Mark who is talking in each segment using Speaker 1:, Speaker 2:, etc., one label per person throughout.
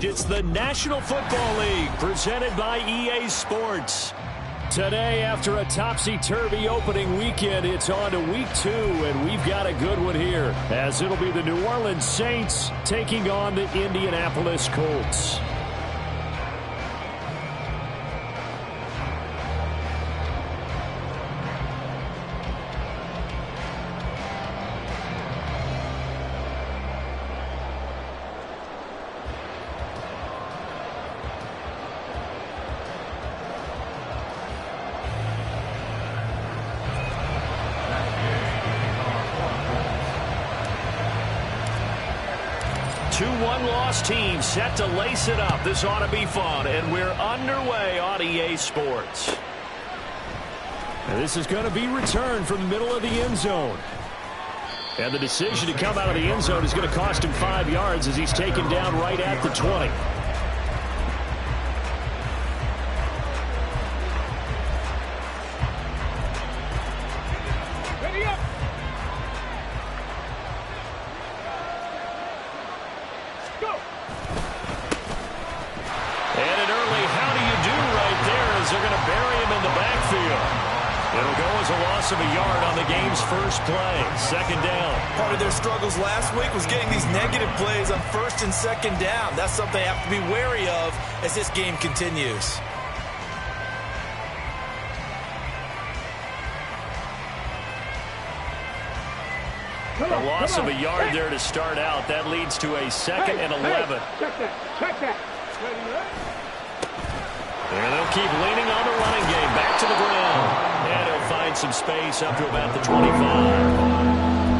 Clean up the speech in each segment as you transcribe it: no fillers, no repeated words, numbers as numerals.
Speaker 1: It's the National Football League presented by EA Sports. Today, after a topsy-turvy opening weekend, it's on to week 2, and we've got a good one here, as it'll be the New Orleans Saints taking on the Indianapolis Colts. Two one-loss teams set to lace it up. This ought to be fun, and we're underway on EA Sports. And this is going to be returned from the middle of the end zone. And the decision to come out of the end zone is going to cost him 5 yards as he's taken down right at the 20. Of a yard on the game's first play. Second down.
Speaker 2: Part of their struggles last week was getting these negative plays on first and second down. That's something they have to be wary of as this game continues.
Speaker 1: A loss of a yard there to start out. That leads to a second and 11.
Speaker 3: Check that.
Speaker 1: And they'll keep leaning on the running game. Back to the ground. And he'll find some space up to about the 25.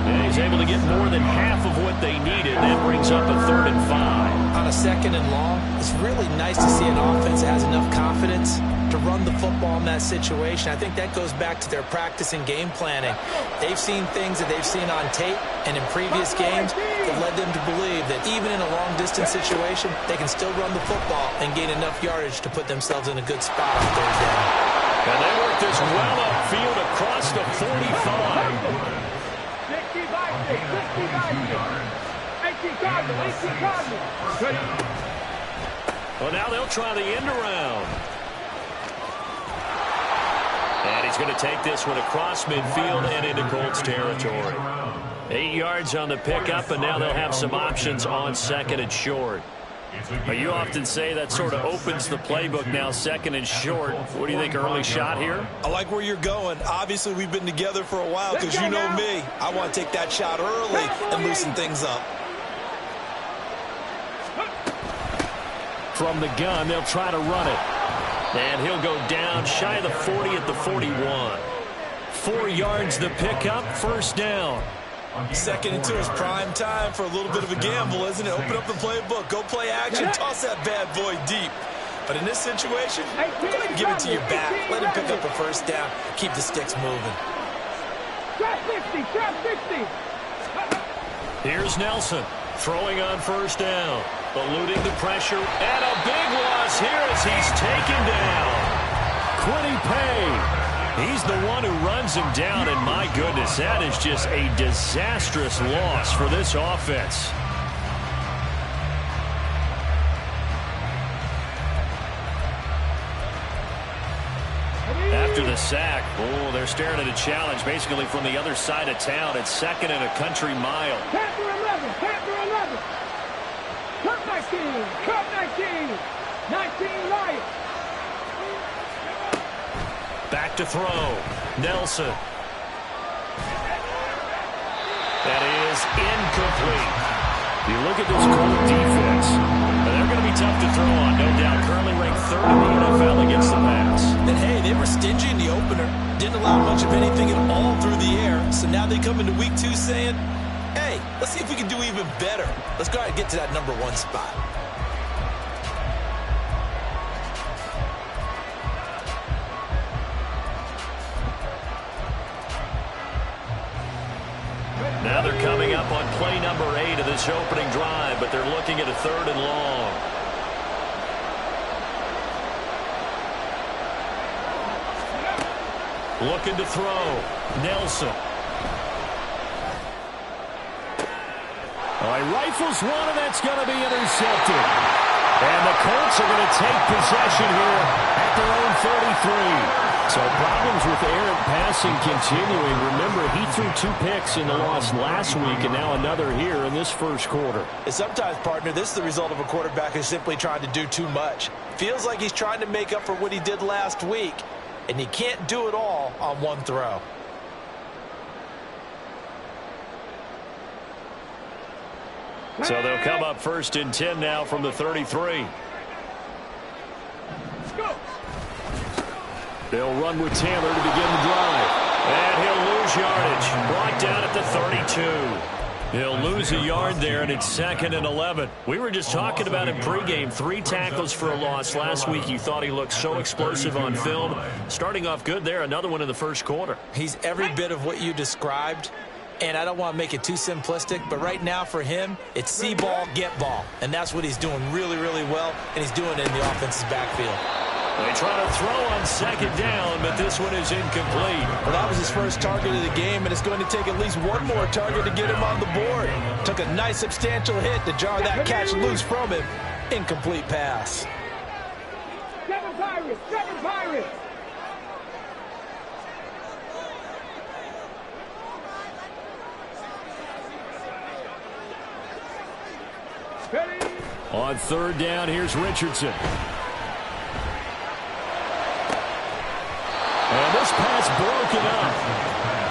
Speaker 1: And he's able to get more than half of what they needed. That brings up a 3rd and 5.
Speaker 2: On a second and long, it's really nice to see an offense that has enough confidence to run the football in that situation. I think that goes back to their practice and game planning. They've seen things that they've seen on tape and in previous games that led them to believe that even in a long-distance situation, they can still run the football and gain enough yardage to put themselves in a good spot on 3rd down.
Speaker 1: And they work this well upfield across the 45. Well, now they'll try the end around. And he's going to take this one across midfield and into Colts territory. 8 yards on the pickup, and now they'll have some options on second and short. You often say that sort of opens the playbook now, second and short. What do you think, early shot here?
Speaker 2: I like where you're going. Obviously, we've been together for a while because you know me. I want to take that shot early and loosen things up.
Speaker 1: From the gun, they'll try to run it. And he'll go down shy of the 40 at the 41. 4 yards the pickup, first down.
Speaker 2: Second and 2 is prime time for a little bit of a gamble, isn't it? Open up the playbook, go play action, toss that bad boy deep. But in this situation, go ahead and give it to your back. Let him pick up a first down. Keep the sticks moving.
Speaker 3: Trap 60.
Speaker 1: Here's Nelson throwing on first down. Eluding the pressure, and a big loss here as he's taken down. Quiddy Pay. He's the one who runs him down, and my goodness, that is just a disastrous loss for this offense. After the sack, they're staring at a challenge basically from the other side of town. It's second and a country mile.
Speaker 3: Panther 11. Cut 19 right.
Speaker 1: Back to throw. Nelson. That is incomplete. You look at this Colt defense, and they're going to be tough to throw on, no doubt. Currently ranked 3rd in the NFL against the pass.
Speaker 2: And hey, they were stingy in the opener. Didn't allow much of anything at all through the air. So now they come into week 2 saying, hey, Let's see if we can do even better. Let's go ahead and get to that number 1 spot.
Speaker 1: Now they're coming up on play number 8 of this opening drive, but they're looking at a 3rd and long. Looking to throw. Nelson. He rifles one, and that's going to be intercepted. And the Colts are going to take possession here at their own 33. So problems with errant passing continuing. Remember, he threw 2 picks in the loss last week, and now another here in this first quarter.
Speaker 2: And sometimes, partner, this is the result of a quarterback who's simply trying to do too much. Feels like he's trying to make up for what he did last week, and he can't do it all on one throw.
Speaker 1: So they'll come up 1st and 10 now from the 33. They'll run with Taylor to begin the drive. And he'll lose yardage. Brought down at the 32. He'll lose a yard there, and it's 2nd and 11. We were just talking about him pregame. 3 tackles for a loss. Last week you thought he looked so explosive on film. Starting off good there. Another one in the first quarter.
Speaker 2: He's every bit of what you described. And I don't want to make it too simplistic, but right now for him, it's see ball, get ball. And that's what he's doing really, really well, and he's doing it in the offense's backfield.
Speaker 1: They try to throw on 2nd down, but this one is incomplete.
Speaker 2: Well, that was his first target of the game, and it's going to take at least one more target to get him on the board. Took a nice substantial hit to jar that catch loose from him. Incomplete pass.
Speaker 3: 7 Pirates! 7 Pirates!
Speaker 1: On 3rd down, here's Richardson. And this pass broken up.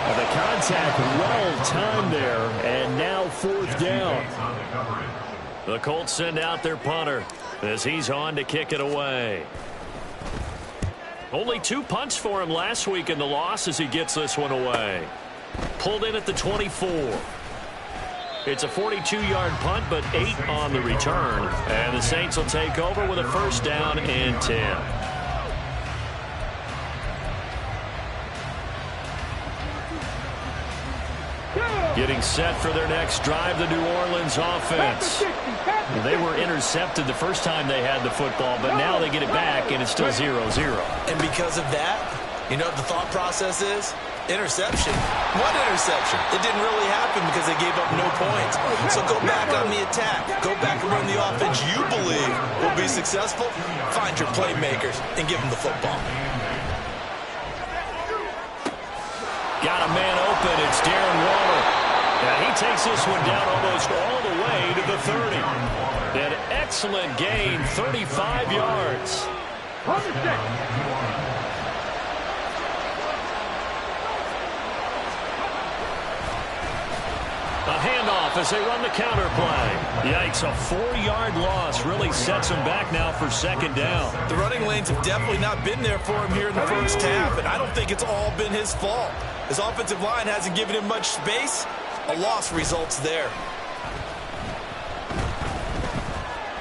Speaker 1: And the contact well timed there, and now 4th down. The Colts send out their punter as he's on to kick it away. Only 2 punts for him last week in the loss as he gets this one away. Pulled in at the 24. It's a 42-yard punt, but 8 on the return. And the Saints will take over with a 1st down and 10. Getting set for their next drive, the New Orleans offense. They were intercepted the first time they had the football, but now they get it back, and it's still 0-0.
Speaker 2: And because of that, you know what the thought process is? Interception. One interception. It didn't really happen because they gave up no points. So go back on the attack. Go back and run the offense you believe will be successful. Find your playmakers and give them the football.
Speaker 1: Got a man open. It's Darren Waller. And he takes this one down almost all the way to the 30. An excellent gain, 35 yards. A handoff as they run the counter play. Yikes, a 4-yard loss really sets him back now for 2nd down.
Speaker 2: The running lanes have definitely not been there for him here in the first half, and I don't think it's all been his fault. His offensive line hasn't given him much space. A loss results there.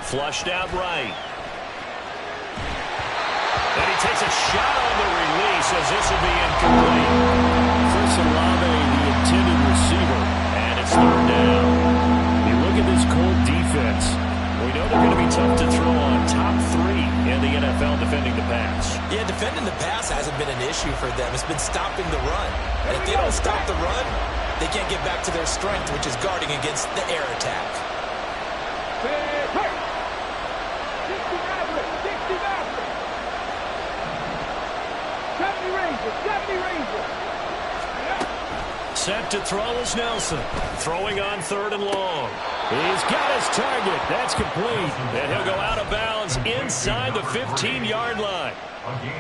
Speaker 1: Flushed out right. And he takes a shot on the release as this will be incomplete. Chris Olave, the intended receiver. And it's 3rd down. You look at this Colt defense. We know they're going to be tough to throw on. Top 3 in the NFL defending the pass.
Speaker 2: Yeah, defending the pass hasn't been an issue for them. It's been stopping the run. And if they don't stop the run, they can't get back to their strength, which is guarding against the air attack.
Speaker 3: 70 Rangers.
Speaker 1: Set to throw is Nelson. Throwing on 3rd and long. He's got his target. That's complete. And he'll go out of bounds inside the 15-yard line.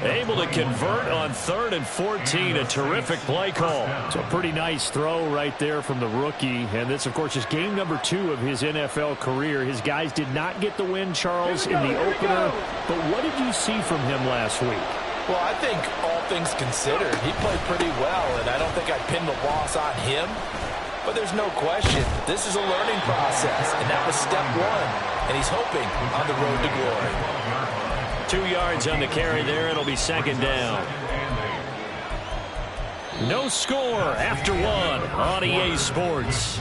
Speaker 1: Able to convert on 3rd and 14. A terrific play call. It's a pretty nice throw right there from the rookie. And this, of course, is game number 2 of his NFL career. His guys did not get the win, Charles, in the opener. But what did you see from him last week?
Speaker 2: Well, I think all things considered, he played pretty well, and I don't think I'd pin the loss on him. But there's no question, this is a learning process, and that was step one. And he's hoping on the road to glory.
Speaker 1: 2 yards on the carry there. It'll be second down. No score after one on EA Sports.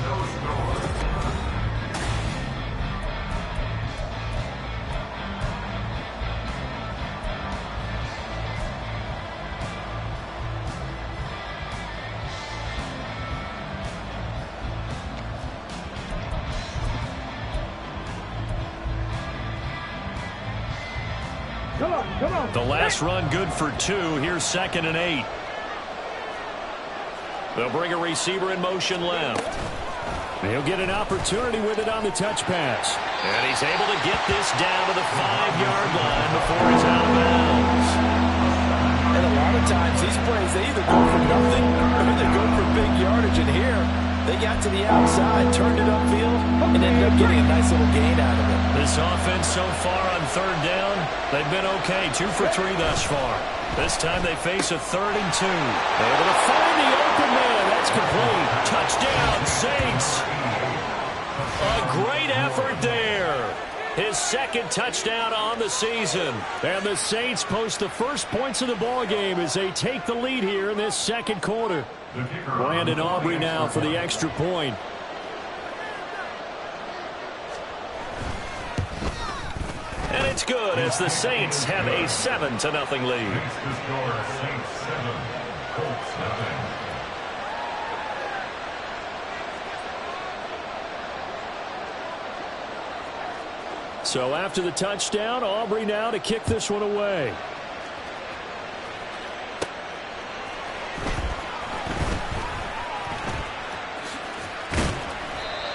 Speaker 3: Come on.
Speaker 1: The last run good for 2. Here's 2nd and 8. They'll bring a receiver in motion left. He'll get an opportunity with it on the touch pass. And he's able to get this down to the 5-yard line before he's out of bounds.
Speaker 2: And a lot of times these plays, they either go for nothing or they go for big yardage. And here, they got to the outside, turned it upfield, and ended up getting a nice little gain out of it.
Speaker 1: This offense so far on 3rd down, they've been okay. 2 for 3 thus far. This time they face a 3rd and 2. Able to find the open man. That's complete. Touchdown, Saints. A great effort there. His 2nd touchdown on the season. And the Saints post the first points of the ball game as they take the lead here in this 2nd quarter. Brandon Aubrey now for the extra point. And it's good as the Saints have a 7-0 lead. So after the touchdown, Aubrey now to kick this one away.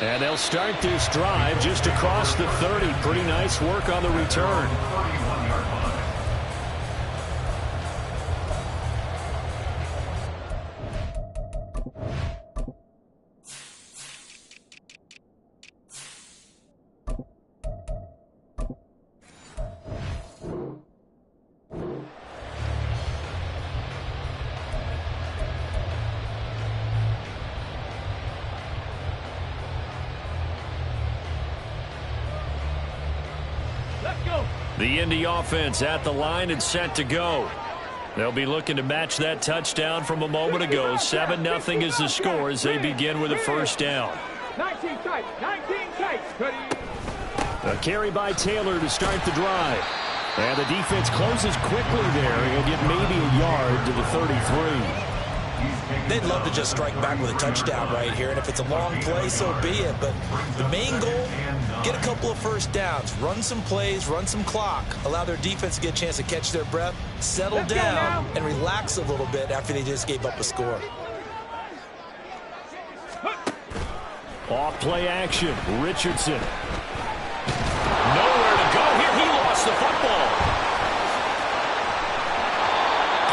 Speaker 1: And they'll start this drive just across the 30. Pretty nice work on the return. The Indy offense at the line and set to go. They'll be looking to match that touchdown from a moment ago. 7-0 is the score as they begin with a first down.
Speaker 3: 19 tight.
Speaker 1: A carry by Taylor to start the drive. And the defense closes quickly there. He'll get maybe a yard to the 33.
Speaker 2: They'd love to just strike back with a touchdown right here, and if it's a long play, so be it. But the main goal, get a couple of first downs, run some plays, run some clock, allow their defense to get a chance to catch their breath, settle down, and relax a little bit after they just gave up a score.
Speaker 1: Off play action, Richardson. Nowhere to go here. He lost the football.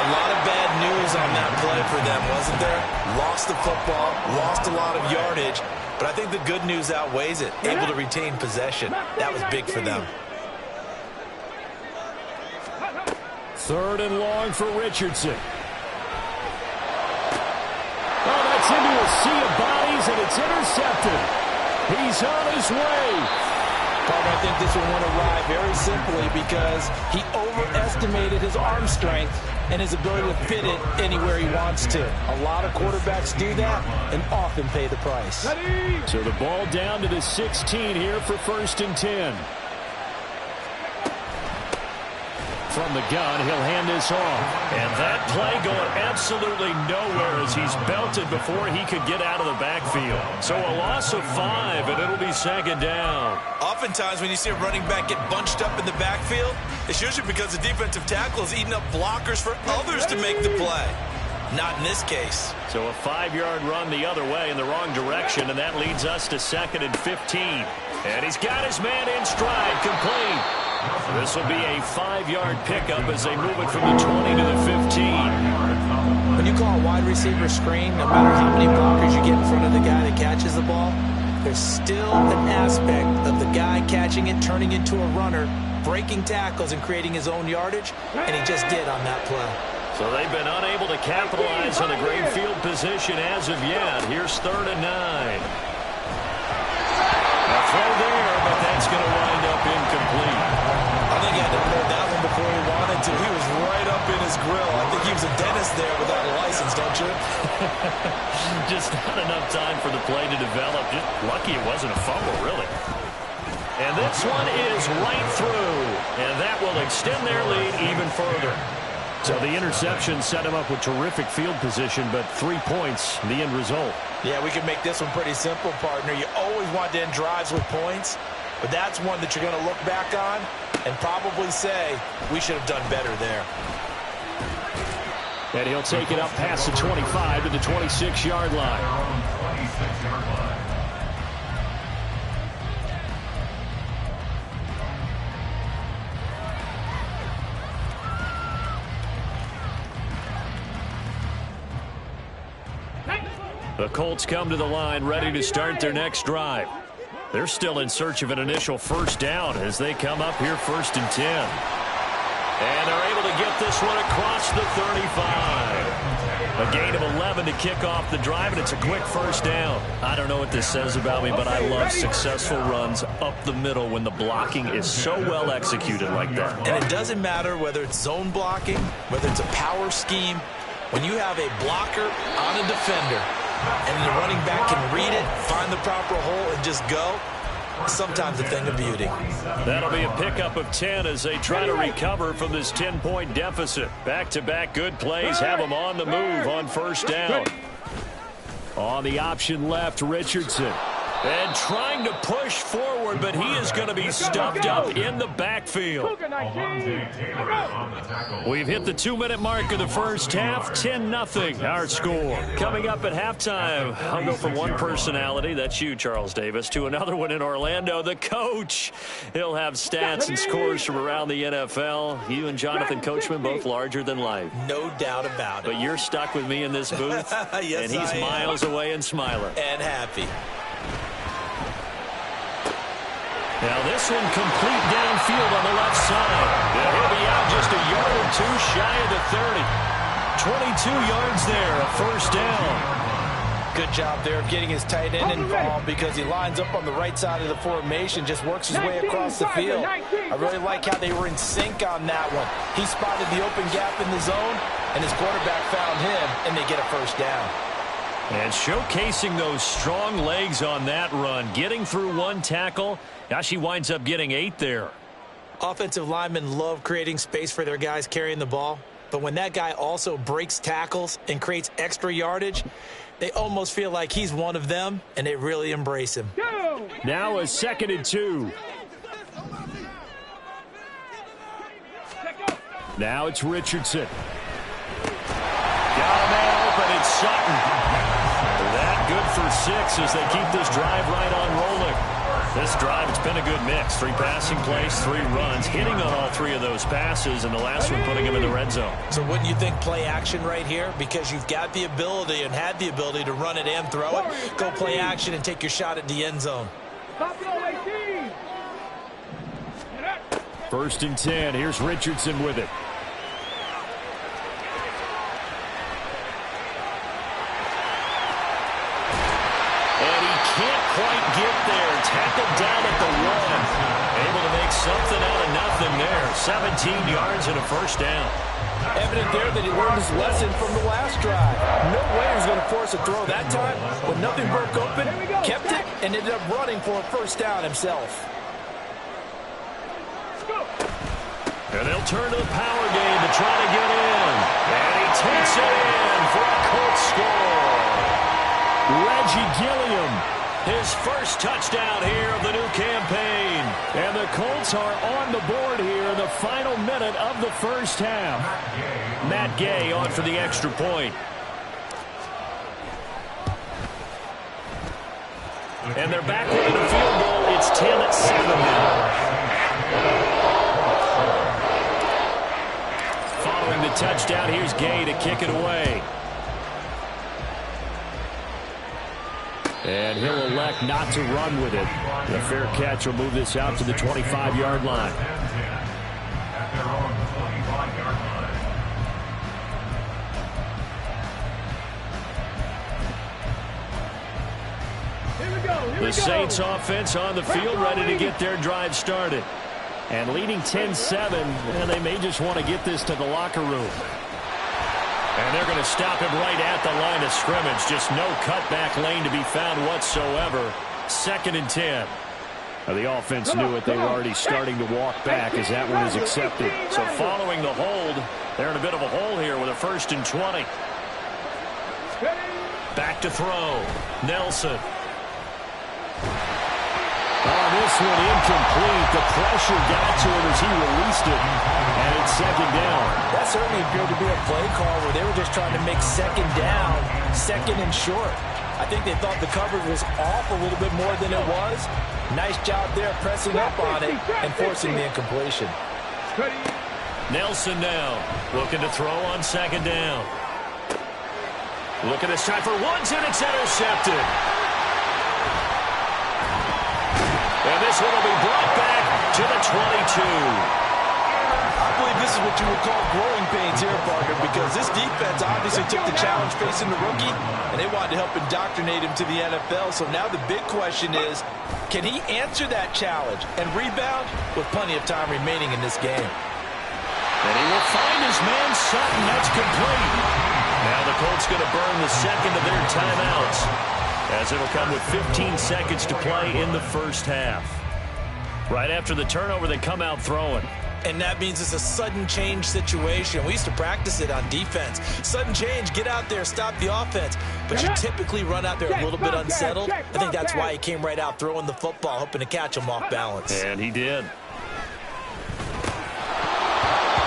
Speaker 2: A lot of bad news on that play for them, wasn't there? Lost the football, lost a lot of yardage, but I think the good news outweighs it. Able to retain possession. That was big for them.
Speaker 1: 3rd and long for Richardson. Oh, that's into a sea of bodies, and it's intercepted. He's on his way.
Speaker 2: Carter, I think this one went awry very simply because he overestimated his arm strength and his ability to fit it anywhere he wants to. A lot of quarterbacks do that and often pay the price.
Speaker 1: So the ball down to the 16 here for 1st and 10. From the gun, he'll hand this off. And that play going absolutely nowhere as he's belted before he could get out of the backfield. So a loss of 5, and it'll be 2nd down.
Speaker 2: Oftentimes when you see a running back get bunched up in the backfield, it's usually because the defensive tackle is eating up blockers for others to make the play. Not in this case.
Speaker 1: So a 5-yard run the other way in the wrong direction, and that leads us to 2nd and 15. And he's got his man in stride, complete. This will be a 5-yard pickup as they move it from the 20 to the 15.
Speaker 2: When you call a wide receiver screen, no matter how many blockers you get in front of the guy that catches the ball, there's still an aspect of the guy catching it, turning into a runner, breaking tackles and creating his own yardage, and he just did on that play.
Speaker 1: So they've been unable to capitalize on the great field position as of yet. Here's 3rd and 9. A throw there, but that's going to wind up incomplete.
Speaker 2: I think he had to pull that one before he wanted to. He was right up in his grill. I think he was a dentist there without a license, don't you?
Speaker 1: Just not enough time for the play to develop. Just lucky it wasn't a fumble, really. And this one is right through, and that will extend their lead even further. So the interception set him up with terrific field position, but 3 points, the end result.
Speaker 2: Yeah, we can make this one pretty simple, partner. You always want to end drives with points, but that's one that you're going to look back on and probably say, we should have done better there.
Speaker 1: And he'll take it up past the 25 to the 26-yard line. The Colts come to the line ready to start their next drive. They're still in search of an initial first down as they come up here 1st and 10. And they're able to get this one across the 35. A gain of 11 to kick off the drive, and it's a quick first down. I don't know what this says about me, but I love successful runs up the middle when the blocking is so well executed like that.
Speaker 2: And it doesn't matter whether it's zone blocking, whether it's a power scheme. When you have a blocker on a defender, and the running back can read it, find the proper hole, and just go, sometimes a thing of beauty.
Speaker 1: That'll be a pickup of 10 as they try to recover from this 10-point deficit. Back-to-back good plays have them on the move on first down. On the option left, Richardson. And trying to push forward, but he is going to be stuffed up in the backfield. We've hit the 2-minute mark of the first half, 10-0 our score. Coming up at halftime, I'll go from one personality, that's you, Charles Davis, to another one in Orlando, the coach. He'll have stats and scores from around the NFL. You and Jonathan Coachman, both larger than life.
Speaker 2: No doubt about it.
Speaker 1: But you're stuck with me in this booth,
Speaker 2: yes,
Speaker 1: and he's miles away and smiling.
Speaker 2: And happy.
Speaker 1: Now this one complete downfield on the left side. And he'll be out just a yard or two shy of the 30. 22 yards there, a first down.
Speaker 2: Good job there of getting his tight end involved because he lines up on the right side of the formation, just works his way across the field. I really like how they were in sync on that one. He spotted the open gap in the zone, and his quarterback found him, and they get a first down.
Speaker 1: And showcasing those strong legs on that run, getting through one tackle. Gosh, he winds up getting 8 there.
Speaker 2: Offensive linemen love creating space for their guys carrying the ball. But when that guy also breaks tackles and creates extra yardage, they almost feel like he's one of them, and they really embrace him.
Speaker 1: Now a 2nd and 2. Now it's Richardson. Got a man open, it's Sutton. That good for 6 as they keep this drive right on rolling. This drive, it's been a good mix. 3 passing plays, 3 runs, hitting on all 3 of those passes, and the last one putting him in the red zone.
Speaker 2: So wouldn't you think play action right here? Because you've got the ability and had the ability to run it and throw it. Go play action and take your shot at the end zone.
Speaker 1: 1st and 10. Here's Richardson with it. Can't quite get there. Tackled down at the 1. Able to make something out of nothing there. 17 yards and a first down.
Speaker 2: Evident there that he learned his lesson from the last drive. No way he was going to force a throw that time. When nothing broke open, kept it, and ended up running for a first down himself.
Speaker 1: And they'll turn to the power game to try to get in. And he takes it in for a Colts score. Reggie Gilliam. His first touchdown here of the new campaign. And the Colts are on the board here in the final minute of the first half. Matt Gay on for the extra point. And they're back with a field goal. It's 10-7 now. Following the touchdown, here's Gay to kick it away. And he'll elect not to run with it. The fair catch will move this out to the 25-yard line. The Saints offense on the field, ready to get their drive started. And leading 10-7, and they may just want to get this to the locker room. And they're going to stop him right at the line of scrimmage. Just no cutback lane to be found whatsoever. 2nd and 10. Now, the offense knew it. They were already starting to walk back as that one is accepted. So following the hold, they're in a bit of a hole here with a 1st and 20. Back to throw. Nelson. Oh, this one incomplete. The pressure got to him as he released it. And it's 2nd down.
Speaker 2: That certainly appeared to be a play call where they were just trying to make 2nd down, 2nd and short. I think they thought the coverage was off a little bit more than it was. Nice job there pressing up on it and forcing the incompletion.
Speaker 1: Nelson now looking to throw on 2nd down. Looking this time for Woods, and it's intercepted. And this one will be brought back to the 22.
Speaker 2: I believe this is what you would call growing pains here, partner, because this defense obviously took the challenge facing the rookie, and they wanted to help indoctrinate him to the NFL. So now the big question is, can he answer that challenge and rebound with plenty of time remaining in this game?
Speaker 1: And he will find his man Sutton. That's complete. Now the Colts going to burn the 2nd of their timeouts, as it'll come with 15 seconds to play in the first half. Right after the turnover, they come out throwing.
Speaker 2: And that means it's a sudden change situation. We used to practice it on defense. Sudden change, get out there, stop the offense. But you typically run out there a little bit unsettled. I think that's why he came right out throwing the football, hoping to catch him off balance.
Speaker 1: And he did.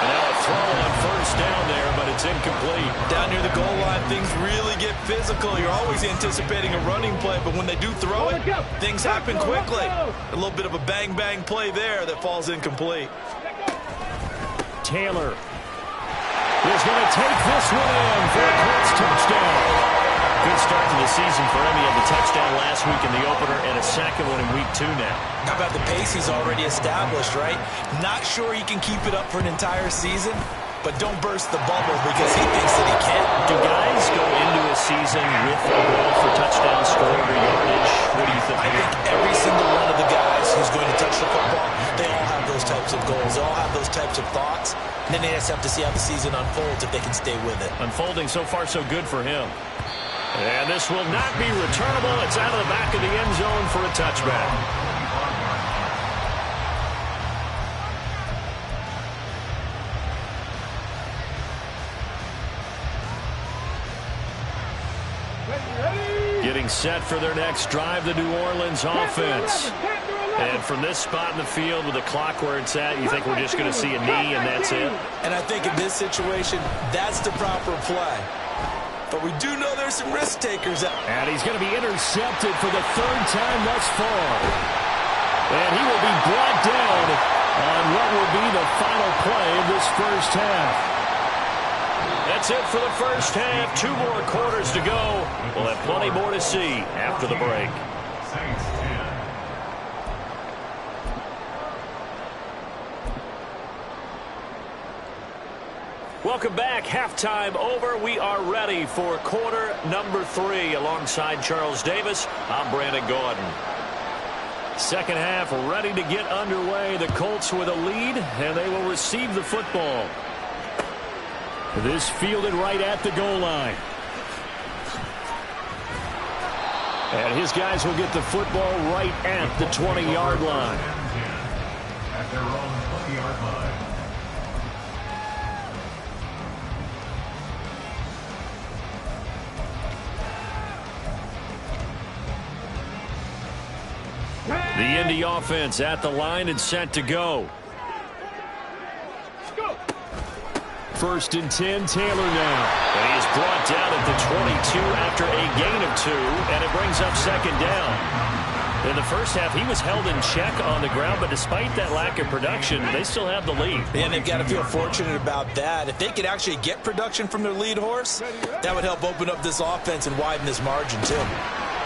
Speaker 1: And now a throw on 1st down there, but it's incomplete.
Speaker 2: Down near the goal line, things really get physical. You're always anticipating a running play, but when they do throw it, things happen quickly. A little bit of a bang-bang play there that falls incomplete.
Speaker 1: Taylor is going to take this one in for a Colts touchdown. Good start to the season for him. He had the touchdown last week in the opener and a 2nd one in week 2 now.
Speaker 2: How about the pace he's already established, right? Not sure he can keep it up for an entire season, but don't burst the bubble because he thinks that he can.
Speaker 1: Do guys go into a season with a goal for touchdown scoring or yardage? What do you think?
Speaker 2: I think every single one of the guys who's going to touch the football, they all have those types of goals. They all have those types of thoughts. And then they just have to see how the season unfolds if they can stay with it.
Speaker 1: Unfolding so far so good for him. And this will not be returnable. It's out of the back of the end zone for a touchback. Getting set for their next drive, the New Orleans offense. And from this spot in the field with the clock where it's at, you think we're just going to see a knee and that's it?
Speaker 2: And I think in this situation, that's the proper play. But we do know there's some risk takers out.
Speaker 1: And he's going to be intercepted for the 3rd time thus far. And he will be brought down on what will be the final play of this first half. That's it for the first half. 2 more quarters to go. We'll have plenty more to see after the break. Welcome back. Halftime over. We are ready for quarter number 3. Alongside Charles Davis, I'm Brandon Gordon. Second half ready to get underway. The Colts with a lead, and they will receive the football. This fielded right at the goal line. And his guys will get the football right at the 20-yard line. At their own 20-yard line. The Indy offense at the line and set to go. 1st and 10, Taylor now. And he is brought down at the 22 after a gain of 2, and it brings up 2nd down. In the first half, he was held in check on the ground, but despite that lack of production, they still have the lead.
Speaker 2: And they've got to feel fortunate about that. If they could actually get production from their lead horse, that would help open up this offense and widen this margin, too.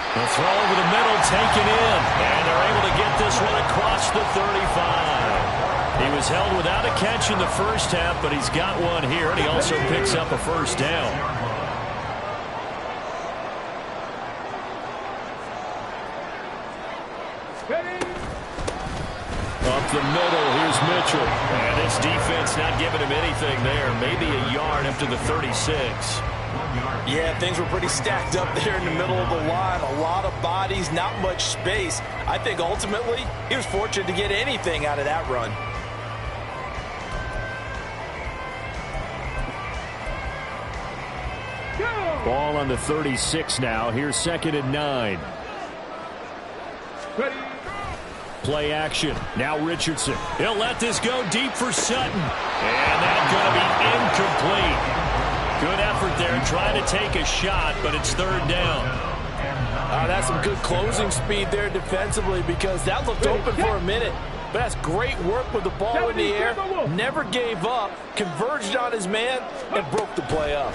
Speaker 1: The throw over the middle taken in, and they're able to get this one across the 35. He was held without a catch in the first half, but he's got one here, and he also picks up a first down. Up the middle, here's Mitchell. And this defense not giving him anything there. Maybe a yard up to the 36.
Speaker 2: Yeah, things were pretty stacked up there in the middle of the line. A lot of bodies, not much space. I think ultimately he was fortunate to get anything out of that run.
Speaker 1: Ball on the 36 now. Here's 2nd and 9.
Speaker 3: Ready.
Speaker 1: Play action. Now Richardson. He'll let this go deep for Sutton. And that's going to be incomplete. Good effort there trying to take a shot, but it's 3rd down.
Speaker 2: That's some good closing speed there defensively because that looked open for a minute. But that's great work with the ball in the air. Never gave up, converged on his man, and broke the play up.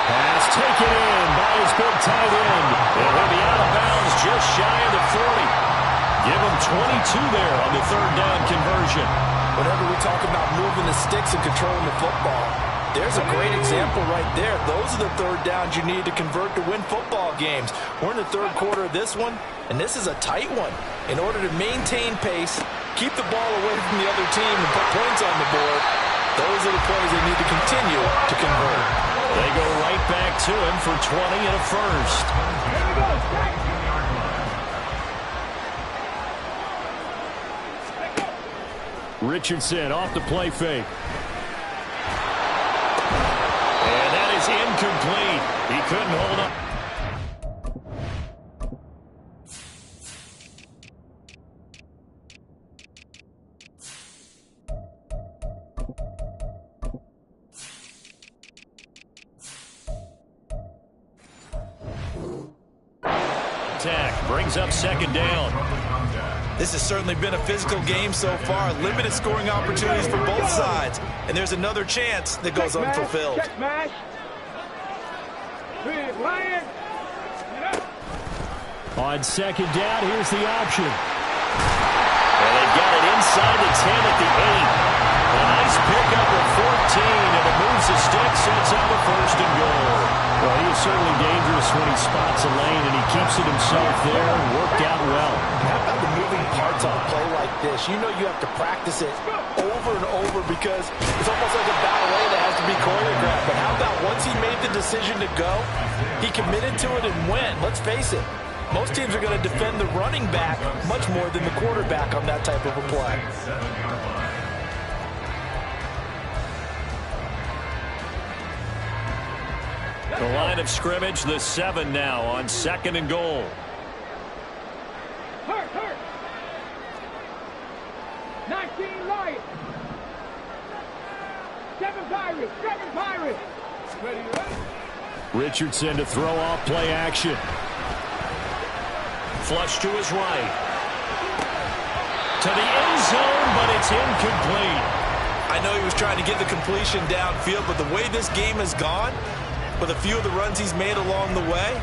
Speaker 1: Pass taken in by his big tight end. And he'll be out of bounds just shy of the 40. Give him 22 there on the 3rd down conversion.
Speaker 2: Whenever we talk about moving the sticks and controlling the football, there's a great example right there. Those are the 3rd downs you need to convert to win football games. We're in the 3rd quarter of this one, and this is a tight one. In order to maintain pace, keep the ball away from the other team, and put points on the board, those are the plays they need to continue to convert.
Speaker 1: They go right back to him for 20 and a first.
Speaker 3: Here we go.
Speaker 1: Richardson off the play fake. And that is incomplete. He couldn't hold up. Brings up 2nd down.
Speaker 2: This has certainly been a physical game so far. Limited scoring opportunities for both sides. And there's another chance that goes unfulfilled.
Speaker 3: Check smash. Lion.
Speaker 1: On 2nd down, here's the option. And they've got it inside the 10 at the 8. A nice pickup of 14, and it moves the stick, sets up a 1st and goal. Well, he is certainly dangerous when he spots a lane, and he keeps it himself there. Worked out well.
Speaker 2: How about the moving parts on a play like this? You know you have to practice it over and over because it's almost like a ballet that has to be choreographed. But how about once he made the decision to go, he committed to it and went. Let's face it, most teams are going to defend the running back much more than the quarterback on that type of a play.
Speaker 1: The line of scrimmage, the 7 now on 2nd and goal.
Speaker 3: Hurt. 19 Lions. 7 Pirates. Ready.
Speaker 1: Richardson to throw off play action. Flush to his right. To the end zone, but it's incomplete.
Speaker 2: I know he was trying to get the completion downfield, but the way this game has gone, with a few of the runs he's made along the way,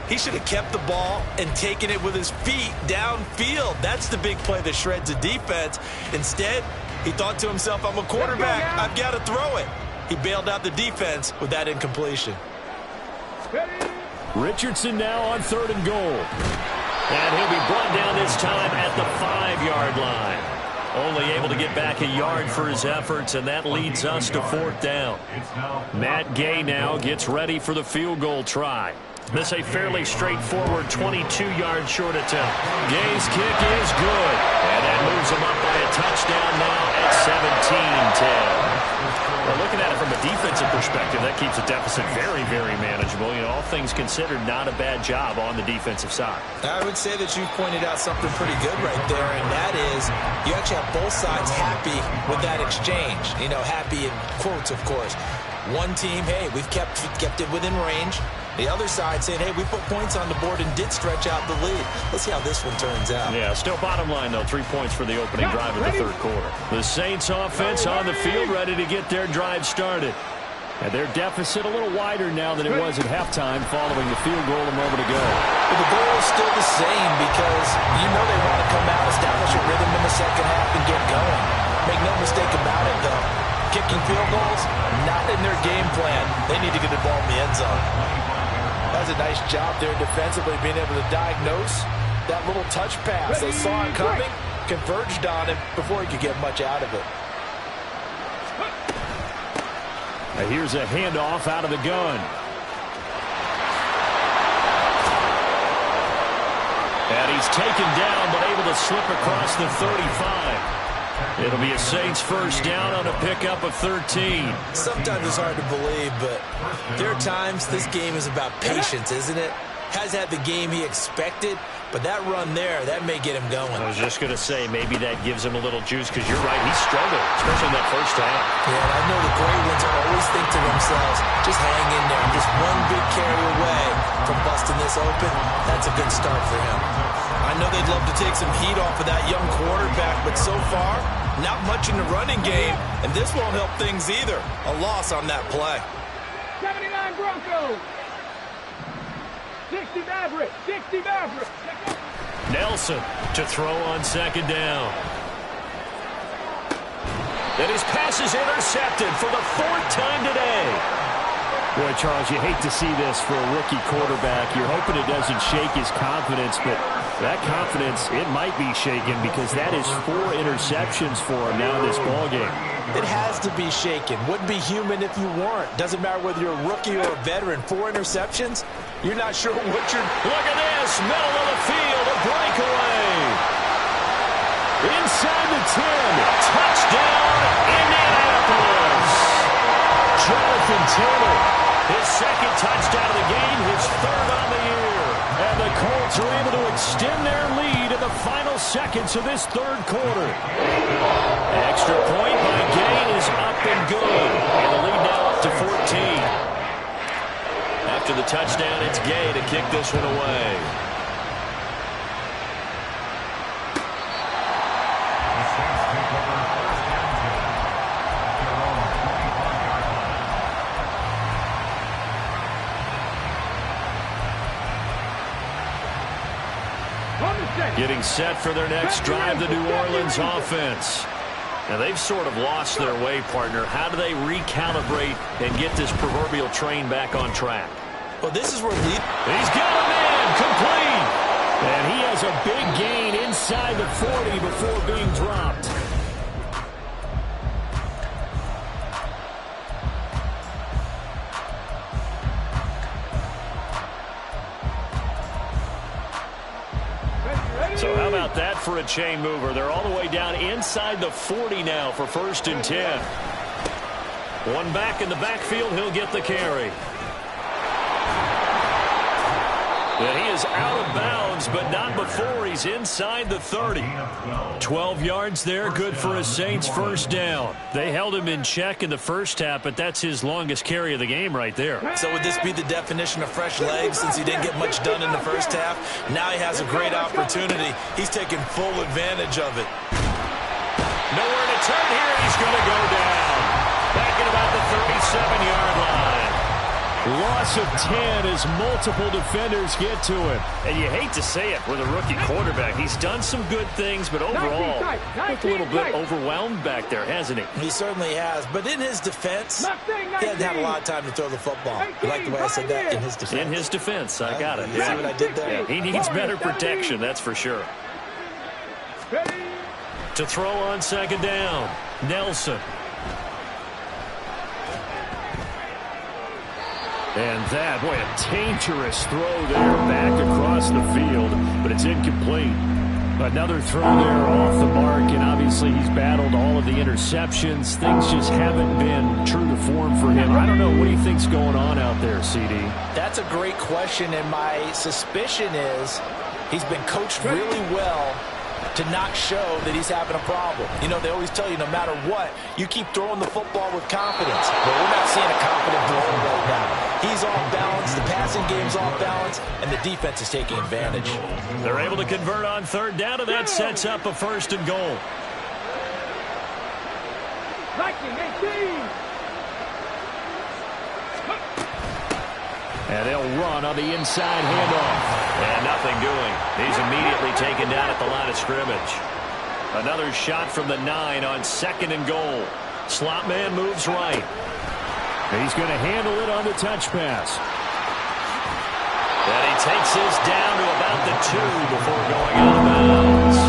Speaker 2: he should have kept the ball and taken it with his feet downfield. That's the big play that shreds a defense. Instead, he thought to himself, I'm a quarterback, I've got to throw it. He bailed out the defense with that incompletion.
Speaker 1: Richardson now on 3rd and goal. And he'll be brought down this time at the 5-yard line. Only able to get back a yard for his efforts, and that leads us to 4th down. Matt Gay now gets ready for the field goal try. This a fairly straightforward 22-yard short attempt. Gay's kick is good, and that moves him up by a touchdown now at 17-10. Well, looking at it from a defensive perspective, that keeps the deficit very, very manageable. You know, all things considered, not a bad job on the defensive side.
Speaker 2: I would say that you pointed out something pretty good right there, and that is you actually have both sides happy with that exchange. You know, happy in quotes, of course. One team, hey, we've kept it within range. The other side saying, hey, we put points on the board and did stretch out the lead. Let's see how this one turns out.
Speaker 1: Yeah, still bottom line, though, 3 points for the opening drive of the 3rd quarter. The Saints offense on the field, ready to get their drive started. And their deficit a little wider now than it was at halftime following the field goal a moment ago.
Speaker 2: But the goal is still the same because you know they want to come out, establish a rhythm in the 2nd half, and get going. Make no mistake about it, though. Kicking field goals, not in their game plan. They need to get the ball in the end zone. That's a nice job there defensively, being able to diagnose that little touch pass. They saw it coming, converged on him before he could get much out of it.
Speaker 1: And here's a handoff out of the gun. And he's taken down, but able to slip across the 35. It'll be a Saints first down on a pickup of 13.
Speaker 2: Sometimes it's hard to believe, but there are times this game is about patience, isn't it? Has had the game he expected, but that run there, that may get him going.
Speaker 1: I was just going to say, maybe that gives him a little juice, because you're right, he struggled, especially in that first half.
Speaker 2: Yeah, and I know the great ones always think to themselves, just hang in there, just one big carry away from busting this open. That's a good start for him. I know they'd love to take some heat off of that young quarterback, but so far, not much in the running game, and this won't help things either. A loss on that play.
Speaker 3: 79 Broncos. 60 Maverick. 60 Maverick.
Speaker 1: Nelson to throw on second down. And his pass is intercepted for the fourth time today. Boy, Charles, you hate to see this for a rookie quarterback. You're hoping it doesn't shake his confidence, but that confidence, it might be shaken because that is 4 interceptions for him now in this ballgame.
Speaker 2: It has to be shaken. Wouldn't be human if you weren't. Doesn't matter whether you're a rookie or a veteran. 4 interceptions, you're not sure what you're...
Speaker 1: Look at this, middle of the field, a breakaway. Inside the 10, touchdown, Indianapolis. Jonathan Taylor, his second touchdown of the game, his third on the year. And the Colts are able to extend their lead in the final seconds of this third quarter. Extra point by Gain is up and good. And the lead now up to 14. After the touchdown, it's Gay to kick this one away. Getting set for their next drive, the New Orleans offense. Now, they've sort of lost their way, partner. How do they recalibrate and get this proverbial train back on track?
Speaker 2: Well, this is where
Speaker 1: he's got a man complete. And he has a big gain inside the 40 before being dropped. So how about that for a chain mover? They're all the way down inside the 40 now for 1st and 10. One back in the backfield, he'll get the carry. And he is out of bounds, but not before he's inside the 30. 12 yards there, good for a Saints first down. They held him in check in the first half, but that's his longest carry of the game right there.
Speaker 2: So would this be the definition of fresh legs since he didn't get much done in the first half? Now he has a great opportunity. He's taking full advantage of it.
Speaker 1: Nowhere to turn here. He's going to go down. Back at about the 37-yard line. Loss of 10 as multiple defenders get to him. And you hate to say it with a rookie quarterback. He's done some good things, but overall, looked a little bit overwhelmed back there, hasn't he?
Speaker 2: He certainly has. But in his defense, he hadn't had a lot of time to throw the football. You like the way I said that? In his defense.
Speaker 1: In his defense, I got it.
Speaker 2: You see what I did there?
Speaker 1: Yeah, he needs better protection, that's for sure. To throw on second down, Nelson. And that, boy, a dangerous throw there back across the field, but it's incomplete. Another throw there off the mark, and obviously he's battled all of the interceptions. Things just haven't been true to form for him. I don't know, what do you think's going on out there, CD?
Speaker 2: That's a great question, and my suspicion is he's been coached really well to not show that he's having a problem. You know, they always tell you no matter what, you keep throwing the football with confidence. But we're not seeing a confident thrower right now. He's off balance, the passing game's off balance, and the defense is taking advantage.
Speaker 1: They're able to convert on third down, and that sets up a 1st and goal. And they'll run on the inside handoff. And nothing doing. He's immediately taken down at the line of scrimmage. Another shot from the 9 on 2nd and goal. Slot man moves right. He's going to handle it on the touch pass. And he takes this down to about the 2 before going out of bounds.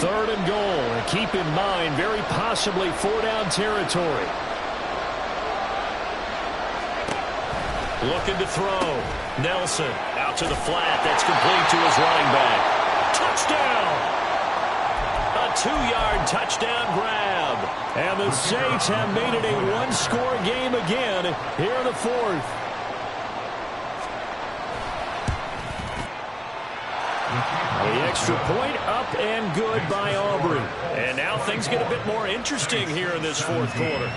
Speaker 1: Third and goal, and keep in mind, very possibly 4-down territory. Looking to throw. Nelson out to the flat. That's complete to his running back. Touchdown! A 2-yard touchdown grab. And the Saints have made it a one-score game again here in the fourth. The extra point up and good by Aubrey. And now things get a bit more interesting here in this fourth quarter.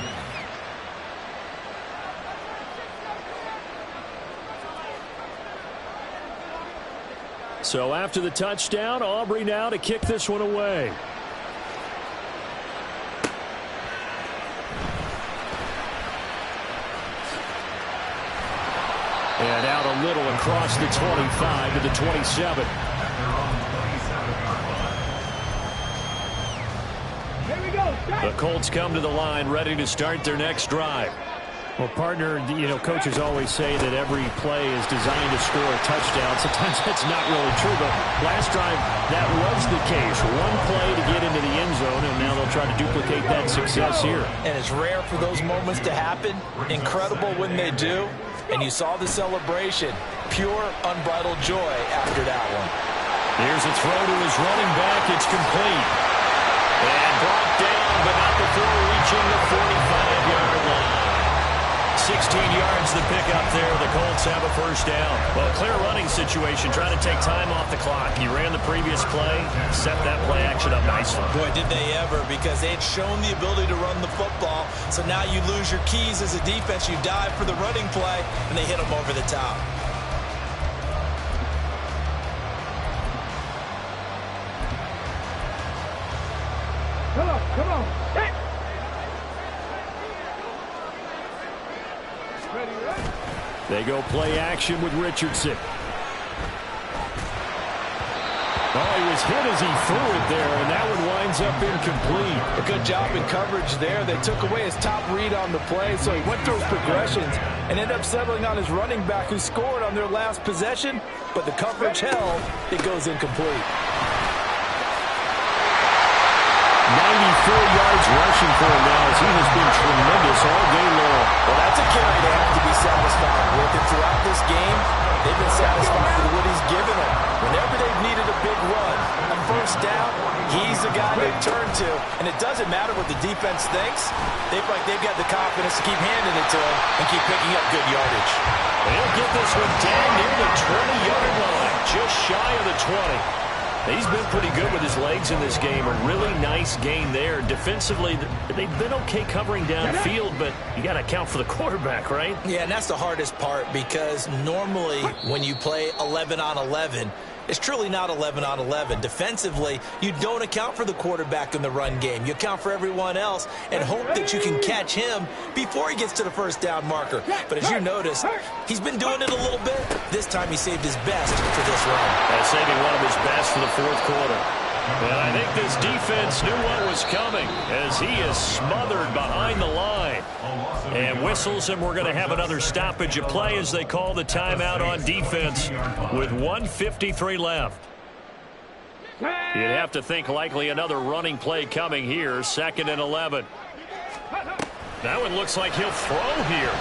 Speaker 1: So after the touchdown, Aubrey now to kick this one away. And out a little across the 25 to the 27. The Colts come to the line ready to start their next drive. Well, partner, coaches always say that every play is designed to score a touchdown. Sometimes that's not really true, but last drive, that was the case. One play to get into the end zone, and now they'll try to duplicate that success here.
Speaker 2: And it's rare for those moments to happen. Incredible when they do. And you saw the celebration. Pure, unbridled joy after that one.
Speaker 1: Here's a throw to his running back. It's complete. And brought down, but not before reaching the 45-yard line. 16 yards the pick up there. The Colts have a first down. Well, clear running situation. Trying to take time off the clock. He ran the previous play, set that play action up nicely.
Speaker 2: Boy, did they ever, because they had shown the ability to run the football. So now you lose your keys as a defense. You dive for the running play, and they hit them over the top.
Speaker 3: Come on. Hey.
Speaker 1: They go play action with Richardson. Oh, he was hit as he threw it there, and that one winds up incomplete.
Speaker 2: A good job in coverage there. They took away his top read on the play, so he went through his progressions and ended up settling on his running back who scored on their last possession, but the coverage held. It goes incomplete.
Speaker 1: 94 yards rushing for him now as he has been tremendous all game long.
Speaker 2: Well, that's a carry they have to be satisfied with. And throughout this game, they've been satisfied with what he's given them. Whenever they've needed a big run, a first down, he's the guy they turn to. And it doesn't matter what the defense thinks. They've got the confidence to keep handing it to him and keep picking up good yardage.
Speaker 1: They'll get this one down near the 20-yard line, just shy of the 20. He's been pretty good with his legs in this game. A really nice game there. Defensively, they've been okay covering downfield, but you got to account for the quarterback, right?
Speaker 2: Yeah, and that's the hardest part, because normally when you play 11 on 11, it's truly not 11 on 11. Defensively, you don't account for the quarterback in the run game. You account for everyone else and hope that you can catch him before he gets to the first down marker. But as you notice, he's been doing it a little bit. This time he saved his best for this run.
Speaker 1: Saving one of his best for the fourth quarter. And I think this defense knew what was coming as he is smothered behind the line. And whistles, and we're going to have another stoppage of play as they call the timeout on defense with 1:53 left. You'd have to think likely another running play coming here, 2nd and 11. That one looks like he'll throw here.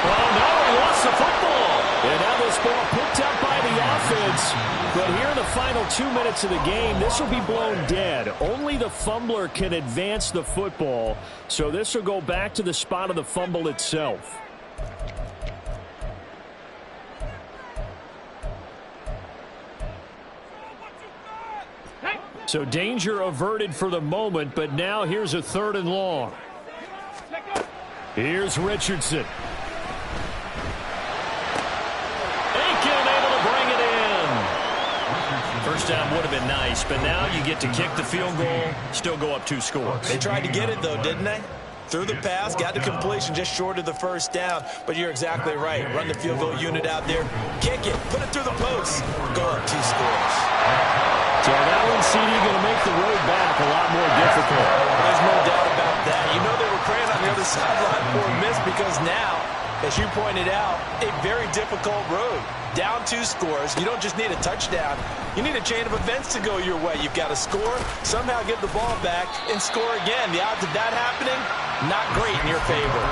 Speaker 1: Oh, no, he lost the football. And now this ball picked up by the offense. But here in the final 2 minutes of the game, this will be blown dead. Only the fumbler can advance the football. So this will go back to the spot of the fumble itself. So danger averted for the moment, but now here's a 3rd and long. Here's Richardson. First down would have been nice, but now you get to kick the field goal, still go up 2 scores.
Speaker 2: They tried to get it, though, didn't they? threw the pass, got the completion just short of the first down. But you're exactly right. Run the field goal unit out there, kick it, put it through the post, go up 2 scores.
Speaker 1: So that one, CD, going to make the road back a lot more difficult.
Speaker 2: There's no doubt about that. You know they were praying on the other sideline for a miss because now, as you pointed out, a very difficult road. Down 2 scores. You don't just need a touchdown. You need a chain of events to go your way. You've got to score, somehow get the ball back, and score again. The odds of that happening, not great in your favor.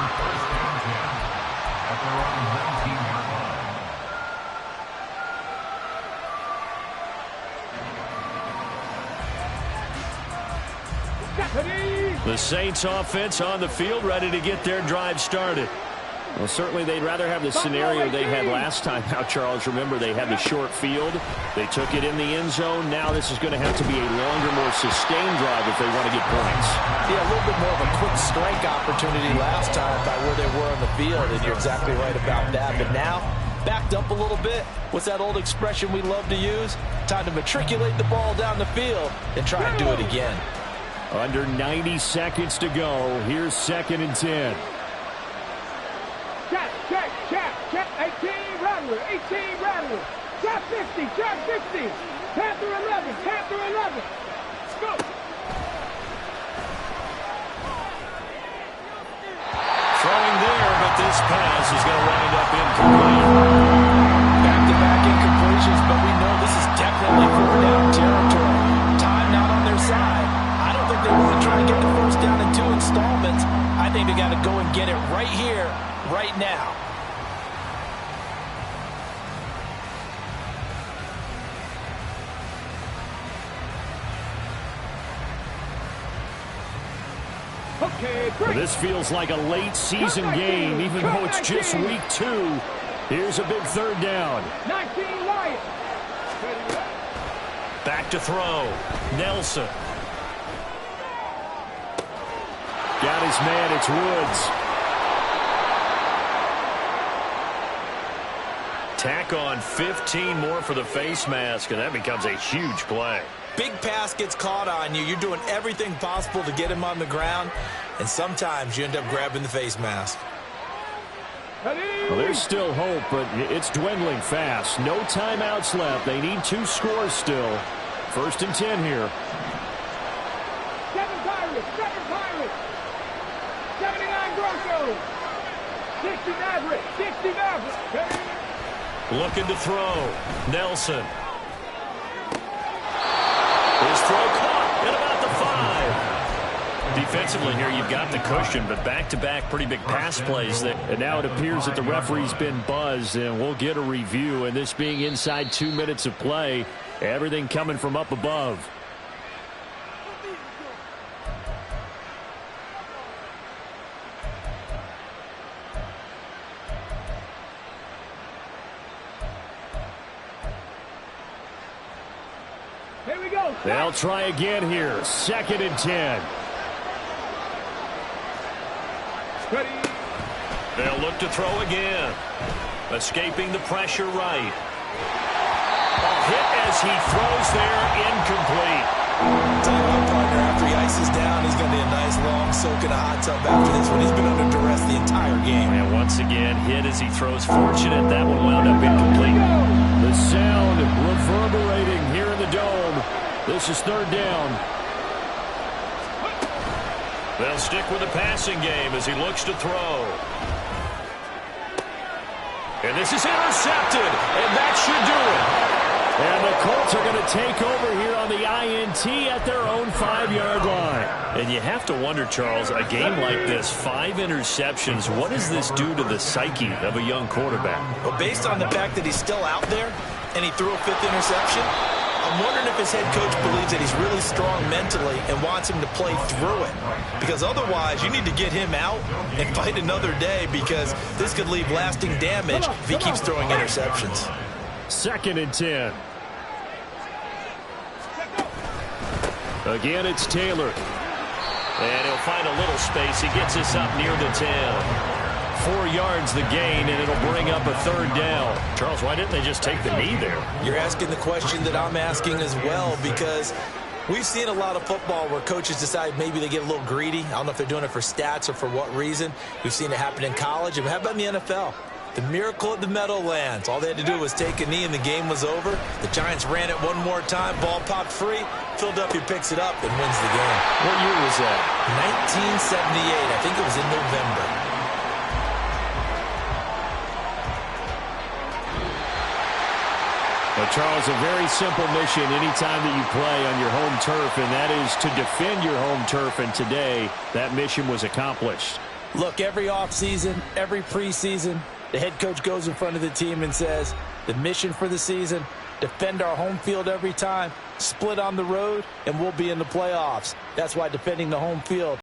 Speaker 1: The Saints offense on the field, ready to get their drive started. Well, certainly they'd rather have the scenario they had last time out, Charles. Remember, they had the short field. They took it in the end zone. Now this is going to have to be a longer, more sustained drive if they want to get points.
Speaker 2: Yeah, a little bit more of a quick strike opportunity last time by where they were on the field, and you're exactly right about that. But now, backed up a little bit. What's that old expression we love to use? Time to matriculate the ball down the field and try and do it again.
Speaker 1: Under 90 seconds to go. Here's 2nd and 10.
Speaker 3: Check, 18, Rattler, 18, Rattler. Check 50, check 50. Panther 11, Panther 11. Let's go.
Speaker 1: Throwing there, but this pass is going to wind up incomplete.
Speaker 2: Back-to-back incompletions, but we know this is definitely 4th down territory. Time not on their side. I don't think they want to try and get the first down in 2 installments. I think they got to go and get it right here, right now.
Speaker 1: Well, this feels like a late season game, even though it's just week 2. Here's a big 3rd down.
Speaker 3: 19 Lions.
Speaker 1: Back to throw. Nelson. Got his man. It's Woods. Tack on 15 more for the face mask, and that becomes a huge play.
Speaker 2: Big pass gets caught on you. You're doing everything possible to get him on the ground, and sometimes you end up grabbing the face mask.
Speaker 1: Well, there's still hope, but it's dwindling fast. No timeouts left. They need 2 scores still. 1st and 10 here.
Speaker 3: 7 Pirates, 79 Broncos. 60 Mavericks, 60 Mavericks.
Speaker 1: Looking to throw. Nelson. His throw caught at about the 5. Defensively here, you've got the cushion, but back-to-back pretty big pass plays there. And now it appears that the referee's been buzzed, and we'll get a review. And this being inside 2 minutes of play, everything coming from up above.
Speaker 3: Here we go.
Speaker 1: They'll try again here. 2nd and 10.
Speaker 3: Ready.
Speaker 1: They'll look to throw again. Escaping the pressure right. A hit as he throws there, incomplete.
Speaker 2: Tell you what, partner, after he ices down, he's going to be a nice long soak in a hot tub after this one. He's been under duress the entire game.
Speaker 1: And once again, hit as he throws. Fortunate that one wound up incomplete. The sound reverberating here in the dome. This is 3rd down. They'll stick with the passing game as he looks to throw. And this is intercepted, and that should do it. And the Colts are going to take over here on the INT at their own 5-yard line. And you have to wonder, Charles, a game like this, 5 interceptions, what does this do to the psyche of a young quarterback?
Speaker 2: Well, based on the fact that he's still out there and he threw a 5th interception, I'm wondering if his head coach believes that he's really strong mentally and wants him to play through it. Because otherwise, you need to get him out and fight another day, because this could leave lasting damage if he keeps throwing interceptions.
Speaker 1: 2nd and 10. Again, it's Taylor. And he'll find a little space. He gets us up near the 10. 4 yards the gain, and it'll bring up a 3rd down. Charles, why didn't they just take the knee there?
Speaker 2: You're asking the question that I'm asking as well, because We've seen a lot of football where coaches decide maybe they get a little greedy. I don't know if they're doing it for stats or for what reason. We've seen it happen in college. And how about in the NFL? The miracle at the Meadowlands. All they had to do was take a knee and the game was over. The Giants ran it one more time. Ball popped free. Philadelphia picks it up and wins the game.
Speaker 1: What year was that?
Speaker 2: 1978. I think it was in November.
Speaker 1: Well, Charles, a very simple mission anytime that you play on your home turf, and that is to defend your home turf. And today, that mission was accomplished.
Speaker 2: Look, every offseason, every preseason, the head coach goes in front of the team and says, the mission for the season, defend our home field every time, split on the road, and we'll be in the playoffs. That's why defending the home field